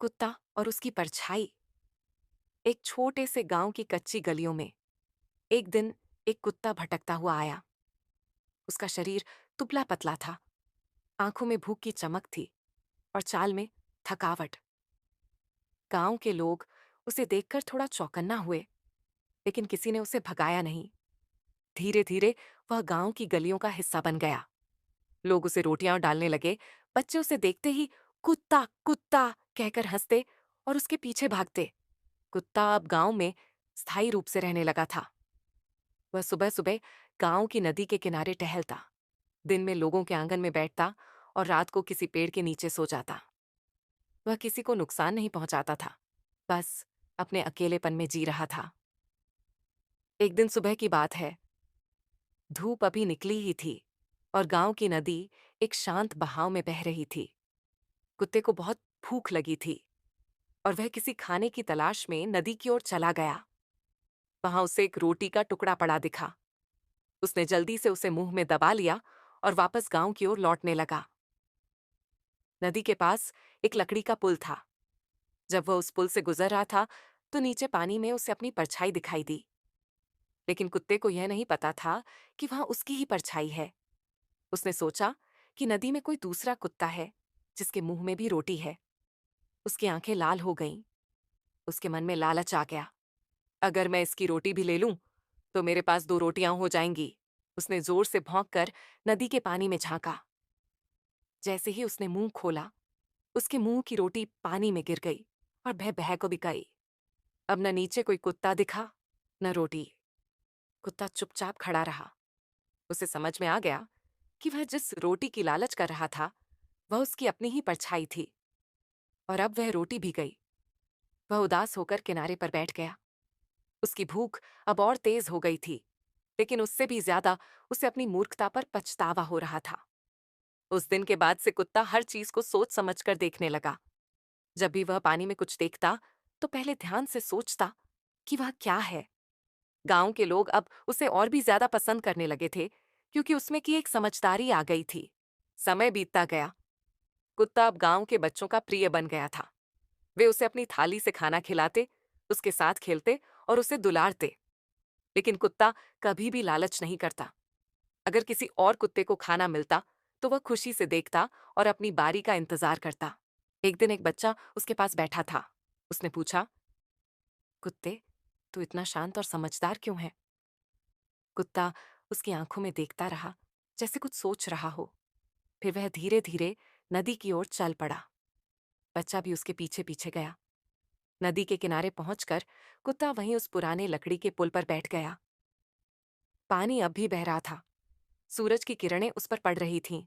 कुत्ता और उसकी परछाई। एक छोटे से गांव की कच्ची गलियों में एक दिन एक कुत्ता भटकता हुआ आया। उसका शरीर दुबला पतला था, आंखों में भूख की चमक थी और चाल में थकावट। गांव के लोग उसे देखकर थोड़ा चौकन्ना हुए, लेकिन किसी ने उसे भगाया नहीं। धीरे धीरे वह गांव की गलियों का हिस्सा बन गया। लोग उसे रोटियां डालने लगे। बच्चे उसे देखते ही कुत्ता कुत्ता कहकर हंसते और उसके पीछे भागते। कुत्ता अब गांव में स्थायी रूप से रहने लगा था। वह सुबह सुबह गांव की नदी के किनारे टहलता, दिन में लोगों के आंगन में बैठता और रात को किसी पेड़ के नीचे सो जाता। वह किसी को नुकसान नहीं पहुंचाता था, बस अपने अकेलेपन में जी रहा था। एक दिन सुबह की बात है। धूप अभी निकली ही थी और गांव की नदी एक शांत बहाव में बह रही थी। कुत्ते को बहुत भूख लगी थी और वह किसी खाने की तलाश में नदी की ओर चला गया। वहां उसे एक रोटी का टुकड़ा पड़ा दिखा। उसने जल्दी से उसे मुंह में दबा लिया और वापस गांव की ओर लौटने लगा। नदी के पास एक लकड़ी का पुल था। जब वह उस पुल से गुजर रहा था तो नीचे पानी में उसे अपनी परछाई दिखाई दी। लेकिन कुत्ते को यह नहीं पता था कि वहां उसकी ही परछाई है। उसने सोचा कि नदी में कोई दूसरा कुत्ता है जिसके मुंह में भी रोटी है। उसकी आंखें लाल हो गईं। उसके मन में लालच आ गया। अगर मैं इसकी रोटी भी ले लूं तो मेरे पास दो रोटियां हो जाएंगी। उसने जोर से भौंककर नदी के पानी में झांका। जैसे ही उसने मुंह खोला, उसके मुंह की रोटी पानी में गिर गई और बह बह को बिकाई। अब न नीचे कोई कुत्ता दिखा, न रोटी। कुत्ता चुपचाप खड़ा रहा। उसे समझ में आ गया कि वह जिस रोटी की लालच कर रहा था वह उसकी अपनी ही परछाई थी, और अब वह रोटी भी गई। वह उदास होकर किनारे पर बैठ गया। उसकी भूख अब और तेज हो गई थी, लेकिन उससे भी ज्यादा उसे अपनी मूर्खता पर पछतावा हो रहा था। उस दिन के बाद से कुत्ता हर चीज को सोच समझकर देखने लगा। जब भी वह पानी में कुछ देखता तो पहले ध्यान से सोचता कि वह क्या है। गांव के लोग अब उसे और भी ज्यादा पसंद करने लगे थे, क्योंकि उसमें की एक समझदारी आ गई थी। समय बीतता गया। कुत्ता अब गांव के बच्चों का प्रिय बन गया था। वे उसे अपनी थाली से खाना खिलाते, उसके साथ खेलते और उसे दुलारते। लेकिन कुत्ता कभी भी लालच नहीं करता। अगर किसी और कुत्ते को खाना मिलता तो वह खुशी से देखता और अपनी बारी का इंतजार करता। एक दिन एक बच्चा उसके पास बैठा था। उसने पूछा, कुत्ते, तू इतना शांत और समझदार क्यों है? कुत्ता उसकी आंखों में देखता रहा, जैसे कुछ सोच रहा हो। फिर वह धीरे धीरे नदी की ओर चल पड़ा। बच्चा भी उसके पीछे पीछे गया। नदी के किनारे पहुंचकर कुत्ता वहीं उस पुराने लकड़ी के पुल पर बैठ गया। पानी अब भी बह रहा था। सूरज की किरणें उस पर पड़ रही थीं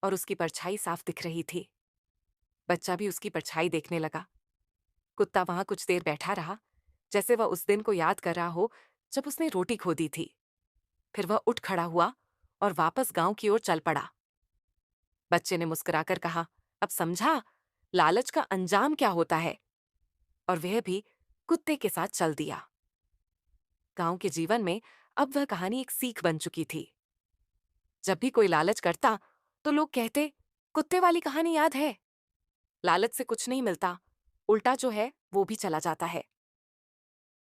और उसकी परछाई साफ दिख रही थी। बच्चा भी उसकी परछाई देखने लगा। कुत्ता वहां कुछ देर बैठा रहा, जैसे वह उस दिन को याद कर रहा हो जब उसने रोटी खो दी थी। फिर वह उठ खड़ा हुआ और वापस गांव की ओर चल पड़ा। बच्चे ने मुस्कुराकर कहा, अब समझा लालच का अंजाम क्या होता है। और वह भी कुत्ते के साथ चल दिया। गांव के जीवन में अब वह कहानी एक सीख बन चुकी थी। जब भी कोई लालच करता तो लोग कहते, कुत्ते वाली कहानी याद है। लालच से कुछ नहीं मिलता, उल्टा जो है वो भी चला जाता है।